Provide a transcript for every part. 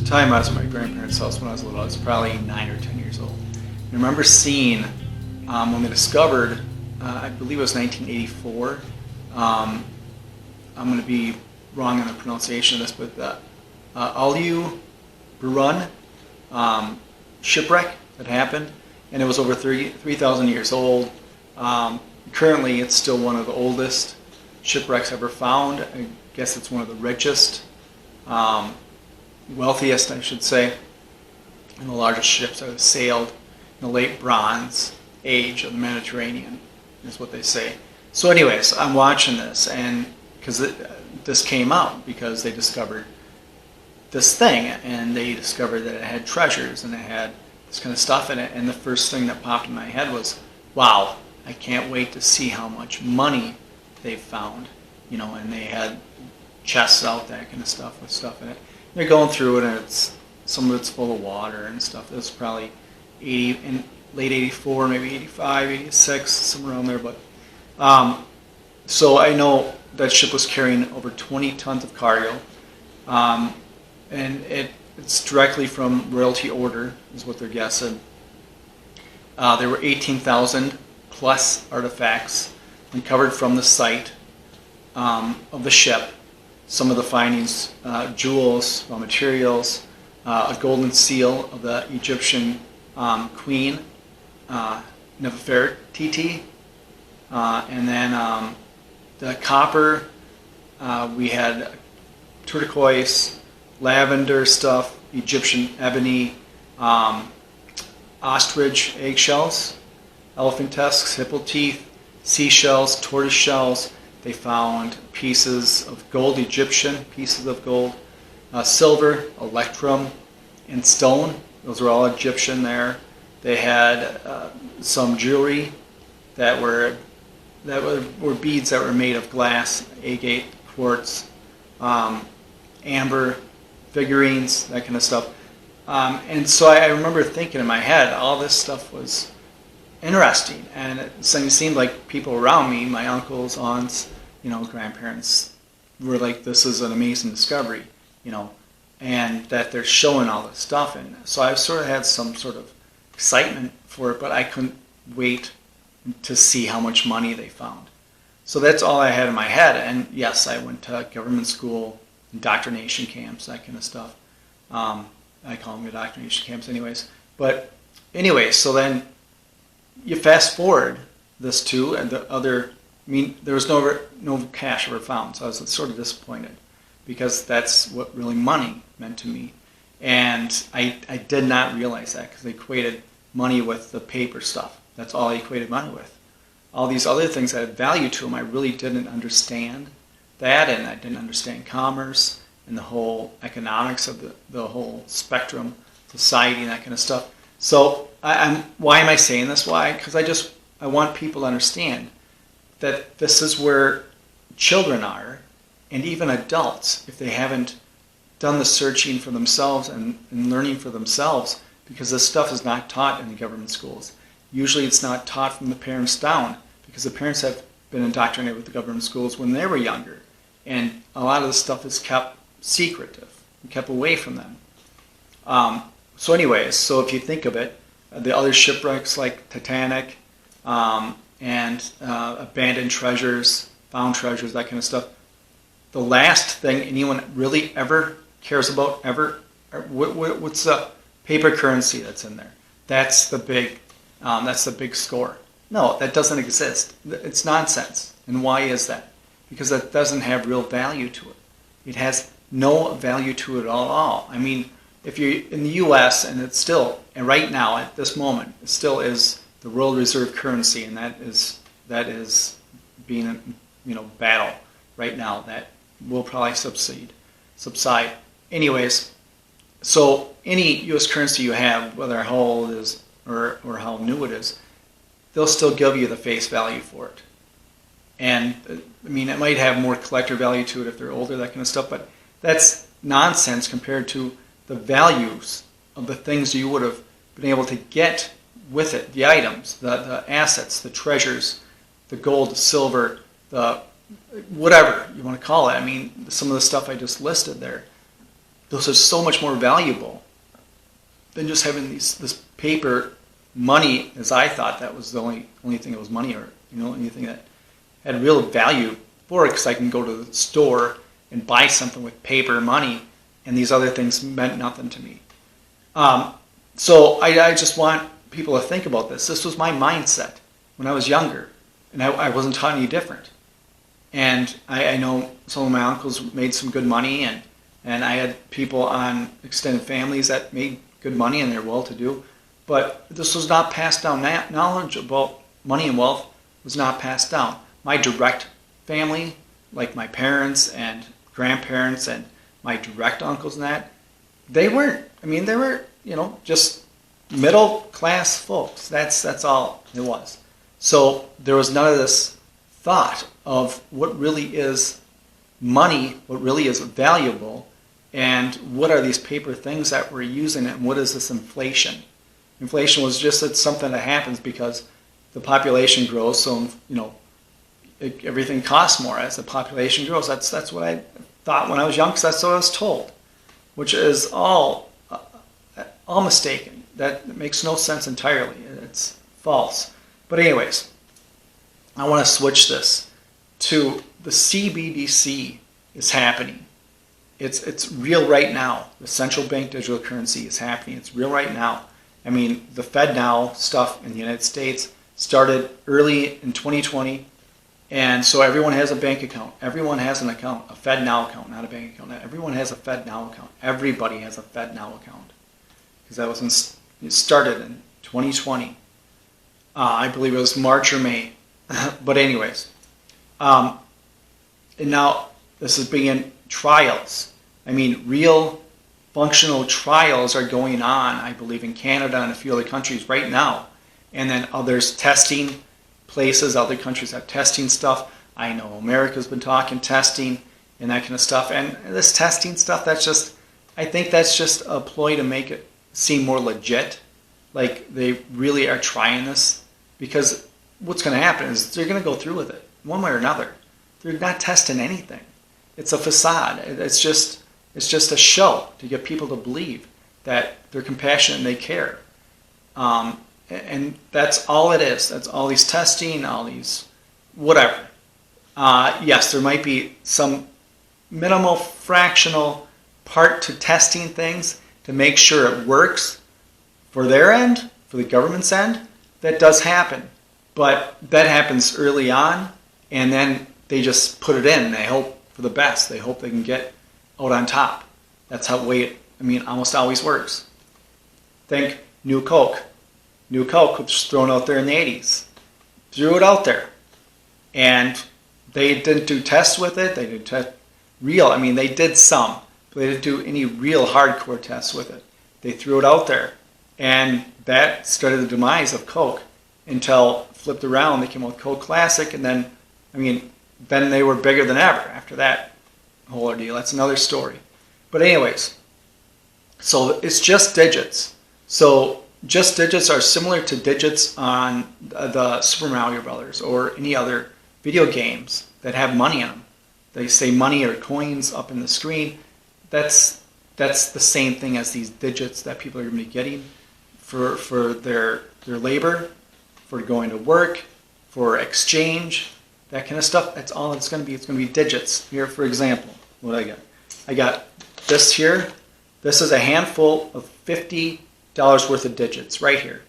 time I was at my grandparents' house when I was little. I was probably 9 or 10 years old. And I remember seeing when they discovered, I believe it was 1984. I'm going to be wrong on the pronunciation of this, but the Aliu Burun shipwreck that happened, and it was over 3,000 years old. Currently, it's still one of the oldest shipwrecks ever found. I guess it's one of the richest, wealthiest, I should say, and the largest ships that have sailed in the late Bronze Age of the Mediterranean, is what they say. So anyways, I'm watching this, and because this came out because they discovered this thing, and they discovered that it had treasures, and it had this kind of stuff in it, and the first thing that popped in my head was, wow, I can't wait to see how much money they've found, and they had chests out, that kind of stuff, with stuff in it. They're going through it, and some of it's full of water and stuff. It was probably late 84, maybe 85, 86, somewhere around there. But so I know that ship was carrying over 20 tons of cargo, and it's directly from royalty order, is what they're guessing. There were 18,000 plus artifacts uncovered from the site of the ship. Some of the findings, jewels, raw materials, a golden seal of the Egyptian queen, Nefertiti, and then the copper. We had turquoise, lavender stuff, Egyptian ebony, ostrich eggshells, elephant tusks, hippo teeth, seashells, tortoise shells. They found pieces of gold, Egyptian pieces of gold, silver, electrum, and stone. Those were all Egyptian there. They had some jewelry that were beads that were made of glass, agate, quartz, amber, figurines, that kind of stuff. And so I remember thinking in my head, all this stuff was interesting, and it seemed like people around me, my uncles, aunts, grandparents, were like, this is an amazing discovery, and that they're showing all this stuff. And so I sort of had some sort of excitement for it, but I couldn't wait to see how much money they found. So that's all I had in my head. And yes, I went to government school, indoctrination camps, that kind of stuff. I call them indoctrination camps anyways. But anyway, so then you fast forward this too, and the other, there was no cash ever found, so I was sort of disappointed, because that's what really money meant to me. And I did not realize that, because they equated money with the paper stuff. That's all I equated money with. All these other things that had value to them, I really didn't understand that, and I didn't understand commerce and the whole economics of the whole spectrum, society, and that kind of stuff. So why am I saying this? Why? Because I want people to understand that this is where children are, and even adults, if they haven't done the searching for themselves and learning for themselves, because this stuff is not taught in the government schools. Usually it's not taught from the parents down, because the parents have been indoctrinated with the government schools when they were younger, and a lot of this stuff is kept secretive, kept away from them. So anyways, so if you think of it, the other shipwrecks like Titanic, and abandoned treasures, found treasures, that kind of stuff, the last thing anyone really ever cares about, what's the paper currency that's in there? That's the big score. No, that doesn't exist. It's nonsense. And why is that? Because that doesn't have real value to it. It has no value to it at all. I mean, if you're in the U.S., and it's still, and right now at this moment, it still is the world reserve currency, and that is being battle right now. That will probably subside. Anyways, so any U.S. currency you have, whether how old it is or how new it is, they'll still give you the face value for it. And I mean, it might have more collector value to it if they're older, that kind of stuff, but that's nonsense compared to the values of the things you would have been able to get with it, the items, the assets, the treasures, the gold, the silver, the whatever you want to call it. I mean, some of the stuff I just listed there, those are so much more valuable than just having this paper money, as I thought that was the only thing that was money, or anything that had real value for it, because I can go to the store and buy something with paper money, and these other things meant nothing to me. So I just want people to think about this. This was my mindset when I was younger, and I wasn't taught any different. And I know some of my uncles made some good money, and I had people on extended families that made good money and they're well-to-do. But this was not passed down. Knowledge about money and wealth was not passed down. My direct family, like my parents and grandparents and my direct uncles and that, they weren't. I mean, they were, just middle-class folks. That's all it was. So there was none of this thought of what really is money, what really is valuable, and what are these paper things that we're using, and what is this inflation? Inflation was just something that happens because the population grows, so everything costs more as the population grows. That's what I thought when I was young, because that's what I was told, which is all mistaken. That makes no sense entirely. It's false. But anyways, I want to switch this to the CBDC is happening. It's real right now. The central bank digital currency is happening. It's real right now. I mean, the FedNow stuff in the United States started early in 2020, and so everyone has a bank account. Everyone has an account, a FedNow account, not a bank account. Everyone has a FedNow account. Everybody has a FedNow account, because that was it started in 2020. I believe it was March or May. But anyways, and now this is being trials. I mean, real functional trials are going on, I believe, in Canada and a few other countries right now. And then others testing places, other countries have testing stuff. I know America's been talking testing and that kind of stuff. And this testing stuff, I think that's just a ploy to make it seem more legit. Like they really are trying this, because what's going to happen is they're going to go through with it one way or another. They're not testing anything. It's a facade. It's just a show to get people to believe that they're compassionate and they care. And that's all it is. That's all these testing, all these whatever. Yes, there might be some minimal fractional part to testing things to make sure it works for their end, for the government's end. That does happen. But that happens early on, and then they just put it in. They hope for the best. They hope they can get out on top. That's how it almost always works. Think New Coke. New Coke was thrown out there in the 80s. Threw it out there. And they didn't do tests with it. They didn't test real. They did some, but they didn't do any real hardcore tests with it. They threw it out there. And that started the demise of Coke until flipped around. They came out with Coke Classic, and then, then they were bigger than ever after that whole ordeal. That's another story. But anyways, so it's just digits. So just digits are similar to digits on the Super Mario Brothers or any other video games that have money in them. They say money or coins up in the screen. That's the same thing as these digits that people are going to be getting for their labor, for going to work, for exchange, that kind of stuff. That's all it's going to be. It's going to be digits. Here, for example, what do I got? I got this here. This is a handful of $50 worth of digits right here.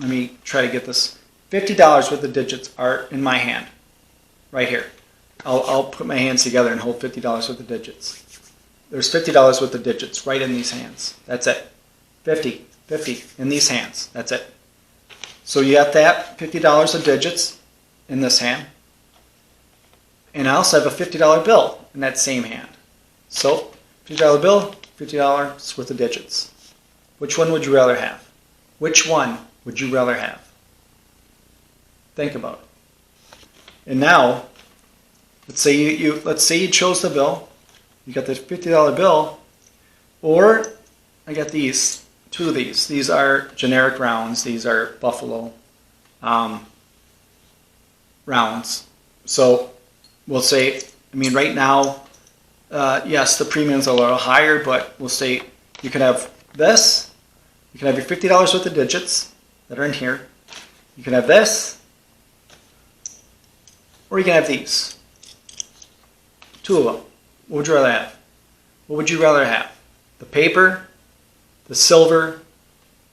Let me try to get this. $50 worth of digits are in my hand, right here. I'll put my hands together and hold $50 worth of digits. There's $50 worth of digits right in these hands. That's it. 50 in these hands. That's it. So you got that $50 of digits in this hand. And I also have a $50 bill in that same hand. So $50 bill, $50 worth of digits. Which one would you rather have? Which one would you rather have? Think about it. And now, let's say you chose the bill. You got the $50 bill, or I got two of these. These are generic rounds. These are Buffalo rounds. So we'll say, right now, yes, the premium's a little higher, but we'll say you can have this. You can have your $50 worth of digits that are in here. You can have this, or you can have these. Two of them. What would you rather have? What would you rather have? The paper, the silver,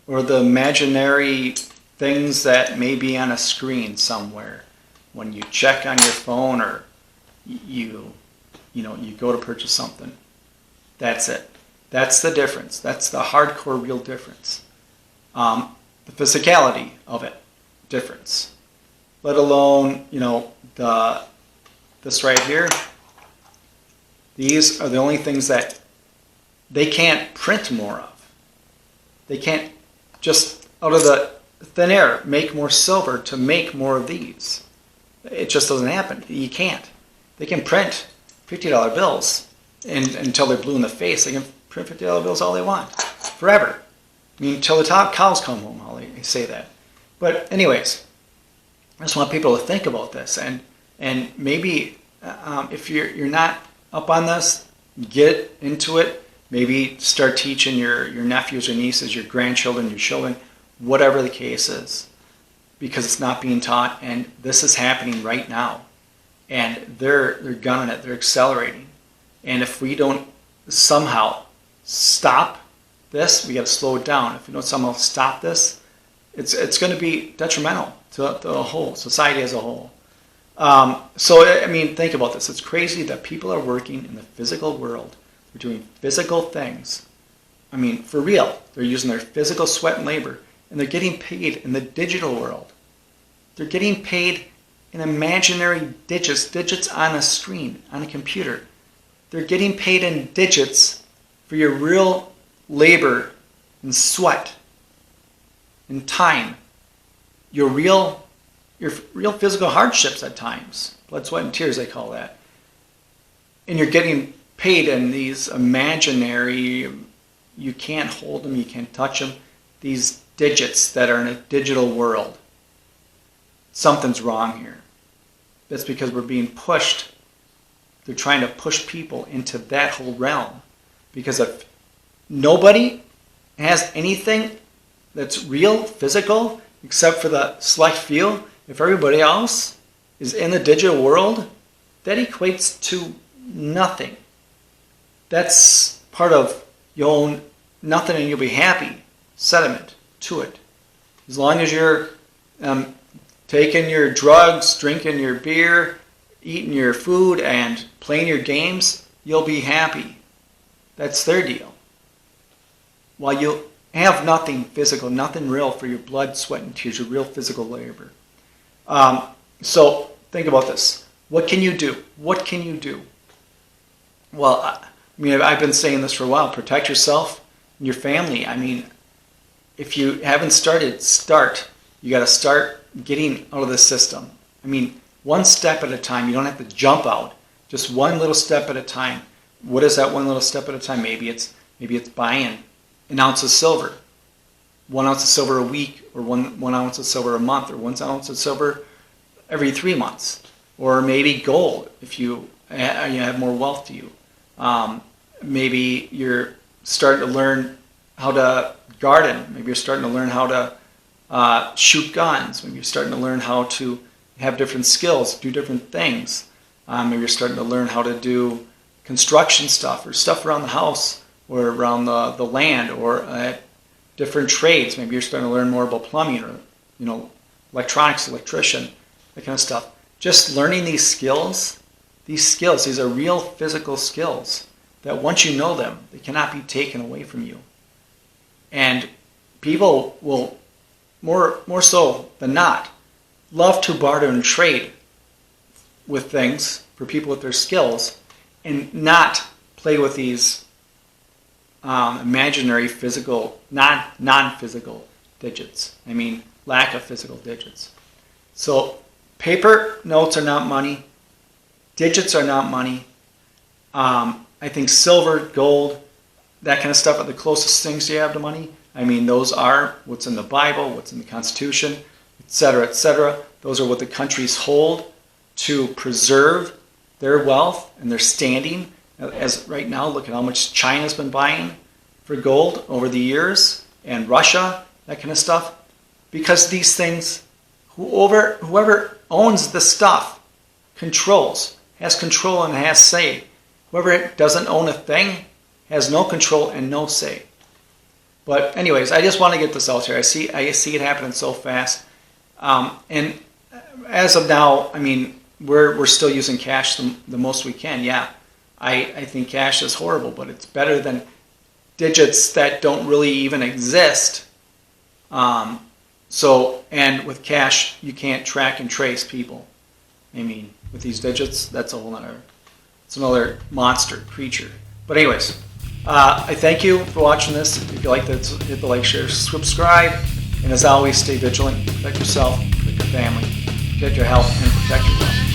or the imaginary things that may be on a screen somewhere when you check on your phone or you go to purchase something. That's it. That's the difference. That's the hardcore real difference. The physicality of it, difference. Let alone, this right here. These are the only things that they can't print more of. They can't just out of the thin air make more silver to make more of these. It just doesn't happen. You can't. They can print $50 bills until they're blue in the face. They can print $50 bills all they want, forever. I mean, until the top cows come home, how they say that. But anyways, I just want people to think about this, and maybe if you're not up on this, get into it. Maybe start teaching your nephews or nieces, your grandchildren, your children, whatever the case is, because it's not being taught, and this is happening right now, and they're gunning it, they're accelerating, and if we don't somehow stop this, we got to slow it down. If we don't somehow stop this, it's going to be detrimental to the whole society as a whole. So I mean, think about this. It's crazy that people are working in the physical world. They're doing physical things. I mean, for real. They're using their physical sweat and labor, and they're getting paid in the digital world. They're getting paid in imaginary digits on a screen, on a computer. They're getting paid in digits for your real labor and sweat and time. Your real physical hardships at times. Blood, sweat, and tears, they call that. And you're getting paid in these imaginary, you can't hold them, you can't touch them, these digits that are in a digital world. Something's wrong here. That's because we're being pushed. They're trying to push people into that whole realm. Because if nobody has anything that's real, physical, except for the select few, if everybody else is in the digital world, that equates to nothing. That's part of you'll own nothing and you'll be happy sentiment to it. As long as you're taking your drugs, drinking your beer, eating your food, and playing your games, you'll be happy. That's their deal. While you have nothing physical, nothing real for your blood, sweat, and tears, your real physical labor. So think about this. What can you do? What can you do? Well, I mean, I've been saying this for a while. Protect yourself and your family. I mean, if you haven't started, start. You got to start getting out of the system. I mean, one step at a time. You don't have to jump out. Just one little step at a time. What is that one little step at a time? Maybe it's buying an ounce of silver. 1 ounce of silver a week, or one ounce of silver a month, or 1 ounce of silver every 3 months. Or maybe gold if you have more wealth to you. Maybe you're starting to learn how to garden. Maybe you're starting to learn how to shoot guns. Maybe you're starting to learn how to have different skills, do different things. Maybe you're starting to learn how to do construction stuff or stuff around the house or around the land or different trades. Maybe you're starting to learn more about plumbing or electronics, electrician, that kind of stuff. Just learning these skills, these are real physical skills that once you know them, they cannot be taken away from you. And people will, more so than not, love to barter and trade with things for people with their skills and not play with these imaginary physical, non-physical digits. I mean, lack of physical digits. So paper notes are not money. Digits are not money. I think silver, gold, that kind of stuff are the closest things you have to money. I mean, those are what's in the Bible, what's in the Constitution, etc., etc. Those are what the countries hold to preserve their wealth and their standing As right now, look at how much China's been buying for gold over the years, and Russia, that kind of stuff. Because these things, whoever owns the stuff has control and has say. Whoever doesn't own a thing has no control and no say. But anyways, I just want to get this out here. I see it happening so fast. And as of now, I mean, we're still using cash the most we can. Yeah, I think cash is horrible, but it's better than digits that don't really even exist. And with cash, you can't track and trace people. I mean, with these digits, that's it's another monster creature. But anyways, I thank you for watching this. If you like this, hit the like, share, subscribe. And as always, stay vigilant, protect yourself, protect your family, protect your health, and protect your wealth.